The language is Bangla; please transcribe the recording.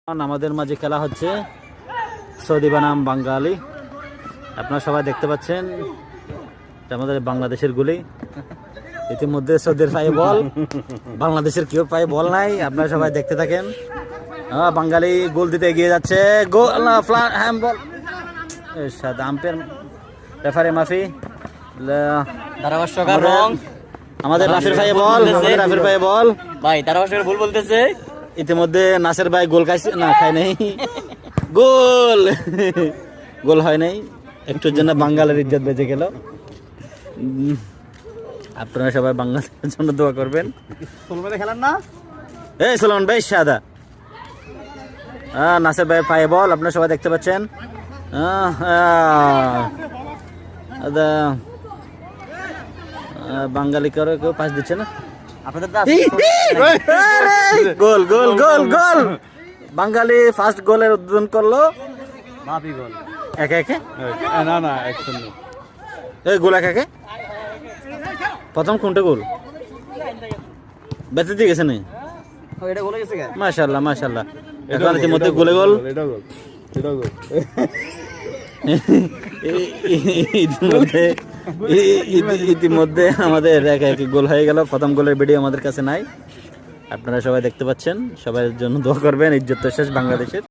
আমাদের মাঝে খেলা হচ্ছে সৌদি বনাম বাঙালি। আপনারা সবাই দেখতে পাচ্ছেন আমাদের বাংলাদেশের গুলি। ইতিমধ্যে সৌদির পায়ে বল, বাংলাদেশের কেউ পায়ে বল নাই। আপনারা সবাই দেখতে থাকেন। বাঙালি গোল দিতে এগিয়ে যাচ্ছে। গোল না, হ্যান্ড বল। আম্পায়ার রেফারি মাফি। আমাদের রাফির ভাই বল, রাফির ভাই বল ভাই ধারাভাষ্যকার ভুল বলতেছে। ইতিমধ্যে নাসের ভাই গোল খাইছে না, খায় নাই। গোল গোল হয় নাই, একটুর জন্য বাঙালির ইজ্জত বেঁচে গেল। আপনারা সবাই বাংলাদেশের জন্য দোয়া করবেন। খেলার না এই সুলমান ভাই সাদা নাসের ভাই পায়ে বল, আপনারা সবাই দেখতে পাচ্ছেন। বাঙালি কেউ কেউ পাস দিচ্ছে না। গোল গোল গোল গোল, বাঙালি ফার্স্ট গোলের উদ্বোধন করলো। একে একে না 1-0 এই গোল একে একে। প্রথম কোনটা গোল বেঁচে দিয়ে গেছে না? মাশাআল্লাহ মাশাআল্লাহ। এখন ইতিমধ্যে গোলে গোল। ইতিমধ্যে আমাদের একে একে গোল হয়ে গেল। প্রথম গোলের ভিডিও আমাদের কাছে নাই, আপনারা সবাই দেখতে পাচ্ছেন। সবার জন্য দোয়া করবেন। ইজ্জত তো শেষ বাংলাদেশের।